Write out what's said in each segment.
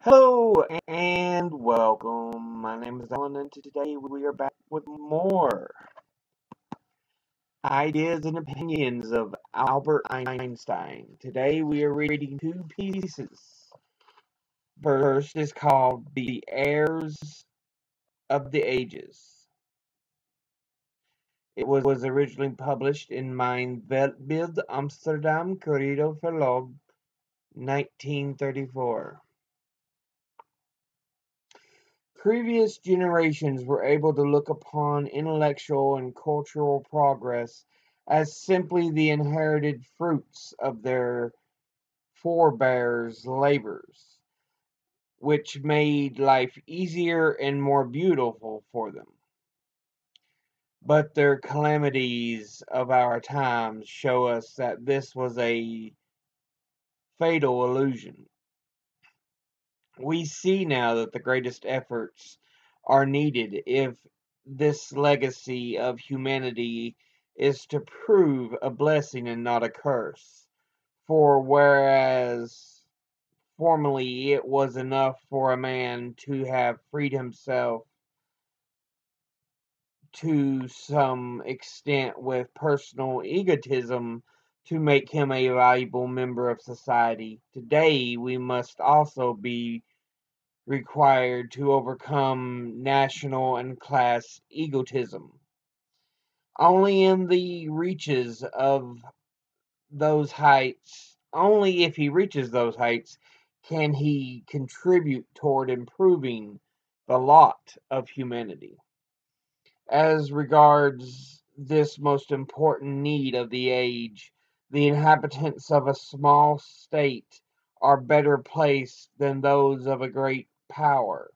Hello and welcome. My name is Alan, and today we are back with more ideas and opinions of Albert Einstein. Today we are reading two pieces. First is called The Heirs of the Ages. It was originally published in Mein Weltbild, Amsterdam Corridor Verlag, 1934. Previous generations were able to look upon intellectual and cultural progress as simply the inherited fruits of their forebears' labors, which made life easier and more beautiful for them. But their calamities of our times show us that this was a fatal illusion. We see now that the greatest efforts are needed if this legacy of humanity is to prove a blessing and not a curse. For whereas formerly it was enough for a man to have freed himself to some extent with personal egotism to make him a valuable member of society, today we must also be required to overcome national and class egotism. Only in the reaches of those heights, only if he reaches those heights, can he contribute toward improving the lot of humanity. As regards this most important need of the age, the inhabitants of a small state are better placed than those of a great power,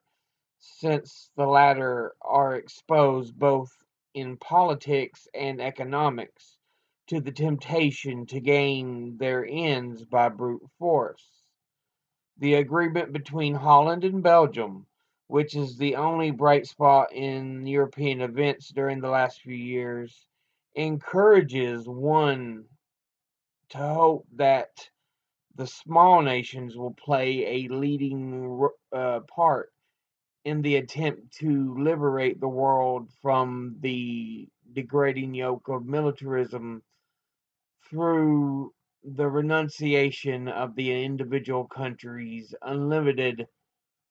since the latter are exposed both in politics and economics to the temptation to gain their ends by brute force. The agreement between Holland and Belgium, which is the only bright spot in European events during the last few years, encourages one to hope that the small nations will play a leading part in the attempt to liberate the world from the degrading yoke of militarism through the renunciation of the individual country's unlimited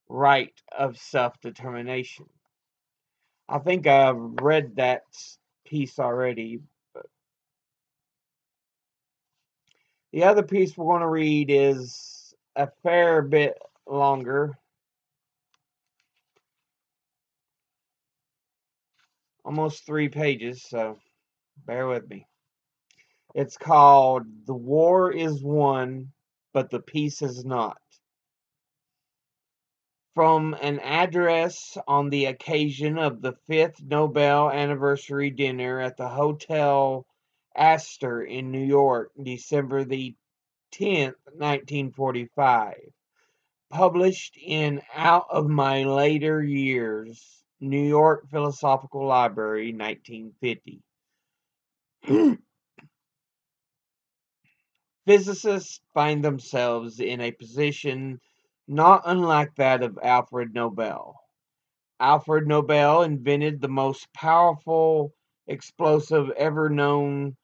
right of self-determination. I think I've read that piece already, but the other piece we're going to read is a fair bit longer, almost 3 pages, so bear with me. It's called The War is Won, but the Peace is Not. From an address on the occasion of the 5th Nobel anniversary dinner at the Hotel Astor in New York, December the 10th, 1945. Published in Out of My Later Years, New York Philosophical Library, 1950. Physicists find themselves in a position not unlike that of Alfred Nobel. Alfred Nobel invented the most powerful explosive ever known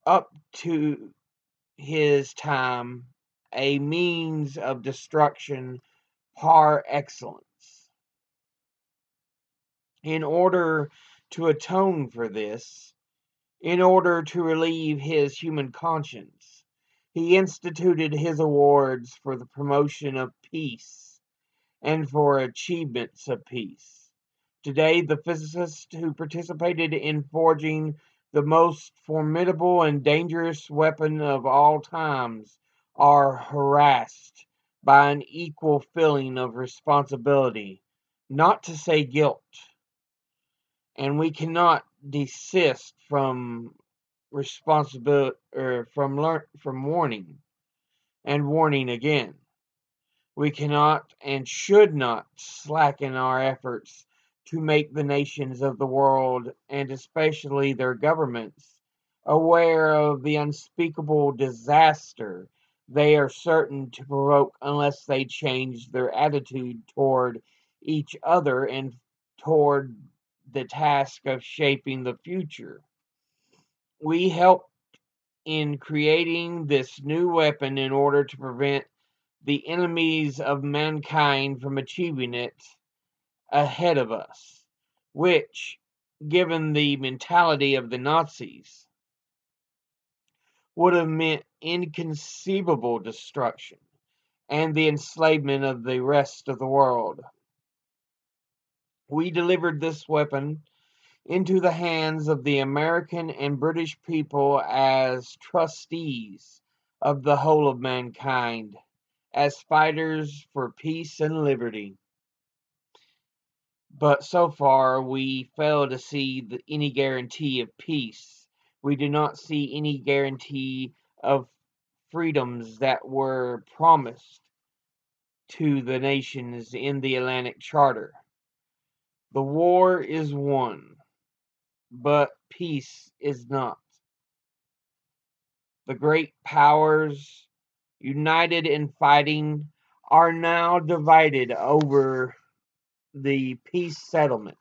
up to his time, a means of destruction par excellence. In order to atone for this, in order to relieve his human conscience, he instituted his awards for the promotion of peace and for achievements of peace. Today, the physicists who participated in forging the most formidable and dangerous weapon of all times are harassed by an equal feeling of responsibility, not to say guilt, and we cannot desist from responsibility or from warning and warning again. We cannot and should not slacken our efforts to make the nations of the world, and especially their governments, aware of the unspeakable disaster they are certain to provoke unless they change their attitude toward each other and toward the task of shaping the future. We help in creating this new weapon in order to prevent the enemies of mankind from achieving it ahead of us, which, given the mentality of the Nazis, would have meant inconceivable destruction and the enslavement of the rest of the world. We delivered this weapon into the hands of the American and British people as trustees of the whole of mankind, as fighters for peace and liberty. But so far we fail to see any guarantee of peace. We do not see any guarantee of freedoms that were promised to the nations in the Atlantic Charter. The war is won, but peace is not. The great powers, united in fighting, are now divided over the peace settlement.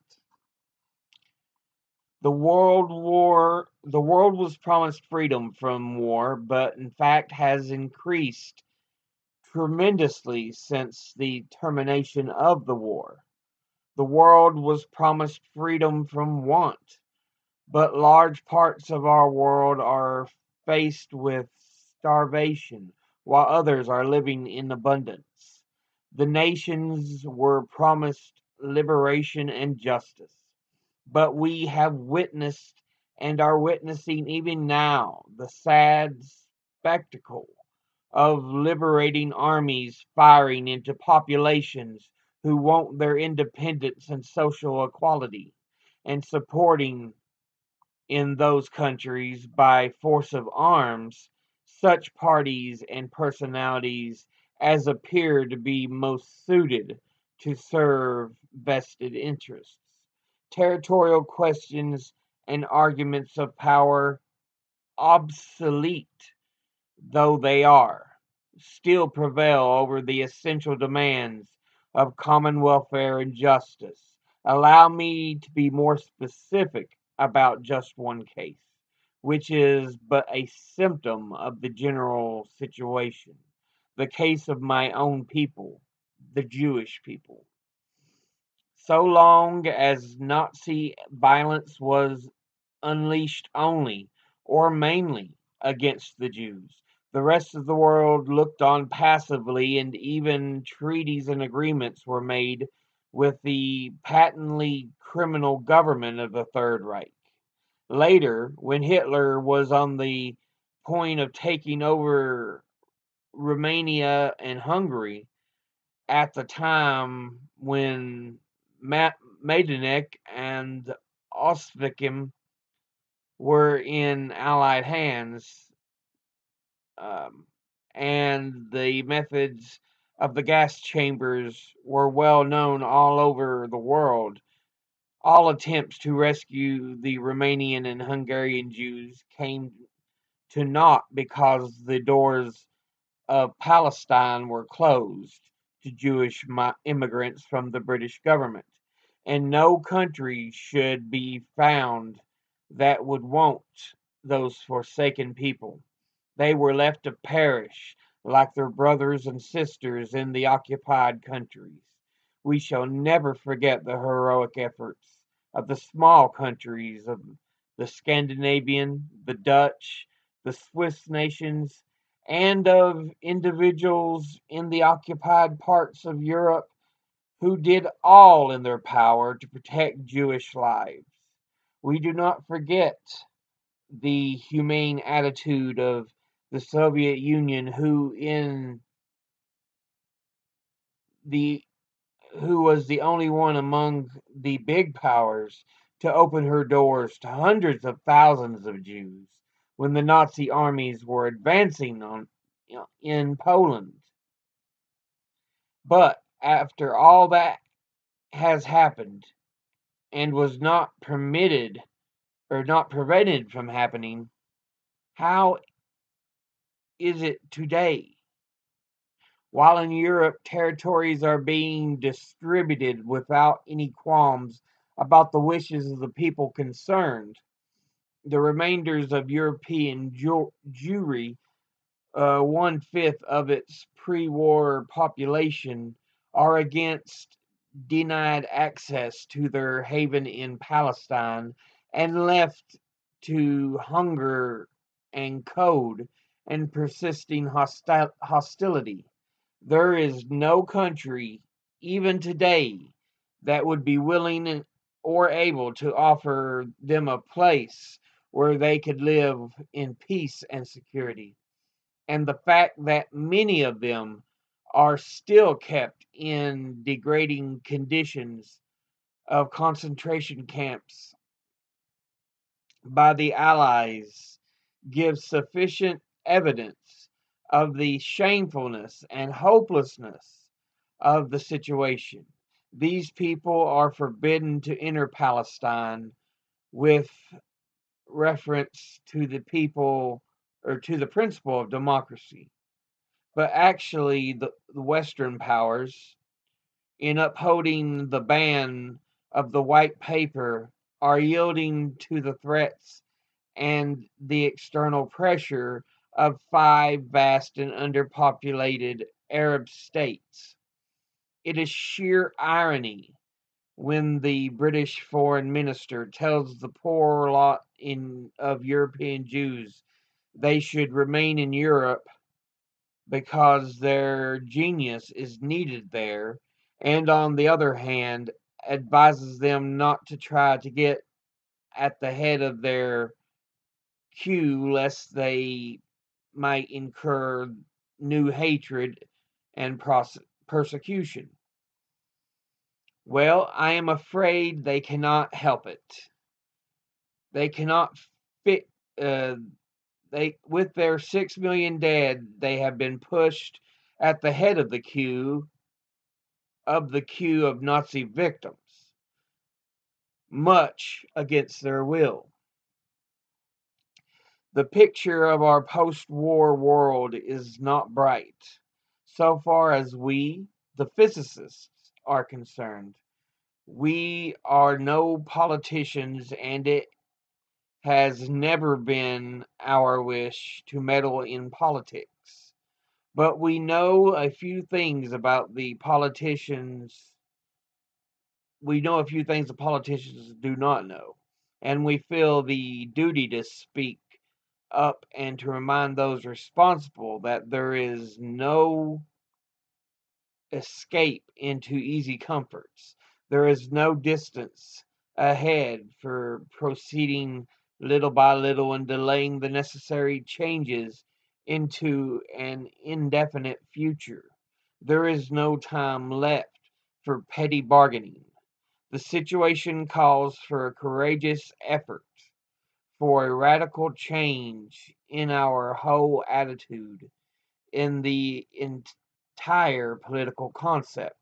The world was promised freedom from war, but in fact has increased tremendously since the termination of the war. The world was promised freedom from want, but large parts of our world are faced with starvation, while others are living in abundance. The nations were promised liberation and justice, but we have witnessed and are witnessing even now the sad spectacle of liberating armies firing into populations who want their independence and social equality, and supporting in those countries by force of arms such parties and personalities as appear to be most suited to serve vested interests. Territorial questions and arguments of power, obsolete though they are, still prevail over the essential demands of common welfare and justice. Allow me to be more specific about just one case, which is but a symptom of the general situation. The case of my own people, the Jewish people. So long as Nazi violence was unleashed only, or mainly, against the Jews, the rest of the world looked on passively, and even treaties and agreements were made with the patently criminal government of the Third Reich. Later, when Hitler was on the point of taking over Romania and Hungary, at the time when Majdanek and Ostwiecim were in Allied hands, um, and the methods of the gas chambers were well known all over the world. All attempts to rescue the Romanian and Hungarian Jews came to naught because the doors of Palestine were closed to Jewish immigrants from the British government, and no country should be found that would want those forsaken people. They were left to perish like their brothers and sisters in the occupied countries. We shall never forget the heroic efforts of the small countries of the Scandinavian, the Dutch, the Swiss nations, and of individuals in the occupied parts of Europe who did all in their power to protect Jewish lives. We do not forget the humane attitude of the Soviet Union, the who was the only one among the big powers to open her doors to hundreds of thousands of Jews when the Nazi armies were advancing in Poland. But after all that has happened and was not permitted or not prevented from happening, how is it today? While in Europe, territories are being distributed without any qualms about the wishes of the people concerned. The remainders of European Jewry, 1/5 of its pre-war population, are against denied access to their haven in Palestine and left to hunger and cold and persisting hostility. There is no country, even today, that would be willing or able to offer them a place where they could live in peace and security. And the fact that many of them are still kept in degrading conditions of concentration camps by the Allies gives sufficient evidence of the shamefulness and hopelessness of the situation. These people are forbidden to enter Palestine with reference to the people or to the principle of democracy. But actually, the Western powers, in upholding the ban of the white paper, are yielding to the threats and the external pressure of 5 vast and underpopulated Arab states. It is sheer irony when the British foreign minister tells the poor lot of European Jews they should remain in Europe because their genius is needed there, and on the other hand, advises them not to try to get at the head of their queue lest they might incur new hatred and persecution. Well, I am afraid they cannot help it. They cannot fit. Uh, they with their 6 million dead, they have been pushed at the head of the queue of Nazi victims, much against their will. The picture of our post-war world is not bright, so far as we, the physicists, are concerned. We are no politicians, and it has never been our wish to meddle in politics. But we know a few things about the politicians. We know a few things the politicians do not know, and we feel the duty to speak up and to remind those responsible that there is no escape into easy comforts. There is no distance ahead for proceeding little by little and delaying the necessary changes into an indefinite future. There is no time left for petty bargaining. The situation calls for a courageous effort, for a radical change in our whole attitude, in the entire political concept.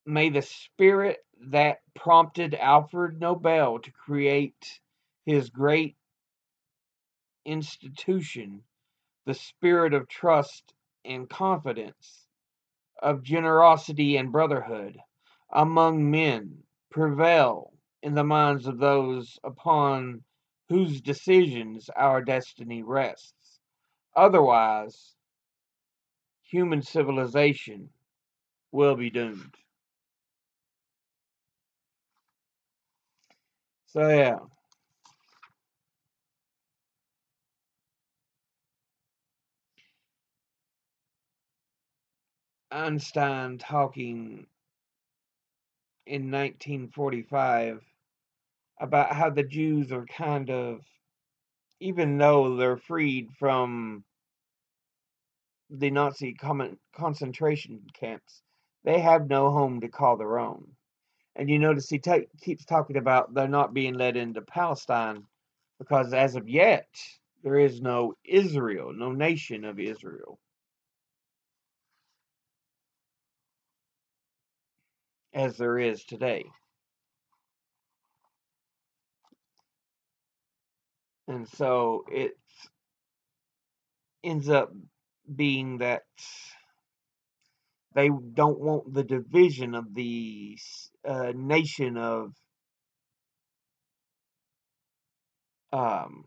May the spirit that prompted Alfred Nobel to create his great institution, the spirit of trust and confidence, of generosity and brotherhood among men, prevail in the minds of those upon whose decisions our destiny rests. Otherwise, human civilization will be doomed. So, yeah, Einstein talking in 1945 about how the Jews are kind of, even though they're freed from the Nazi concentration camps, they have no home to call their own. And you notice he keeps talking about they're not being let into Palestine because as of yet, there is no Israel, no nation of Israel, as there is today. And so it ends up being that they don't want the division of the nation of um,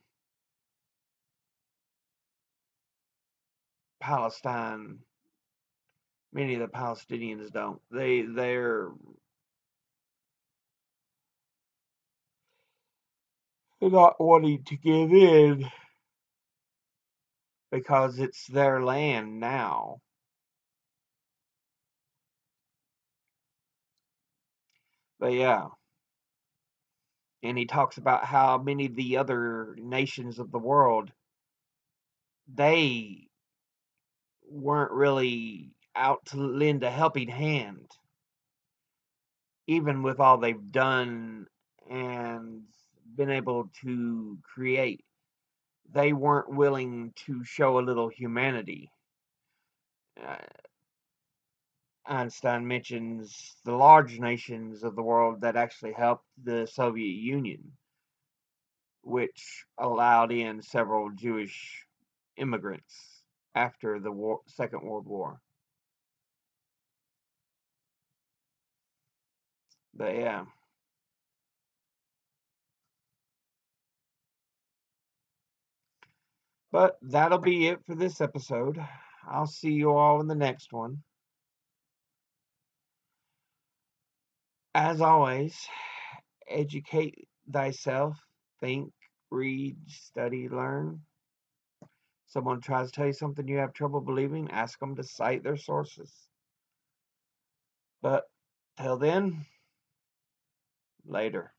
Palestine. Many of the Palestinians don't. They're not wanting to give in because it's their land now. But yeah, and he talks about how many of the other nations of the world, they weren't really out to lend a helping hand, even with all they've done and been able to create. They weren't willing to show a little humanity. Uh, Einstein mentions the large nations of the world that actually helped the Soviet Union, which allowed in several Jewish immigrants after the Second World War. But yeah, but that'll be it for this episode. I'll see you all in the next one. As always, educate thyself, think, read, study, learn. Someone tries to tell you something you have trouble believing, ask them to cite their sources. But till then, later.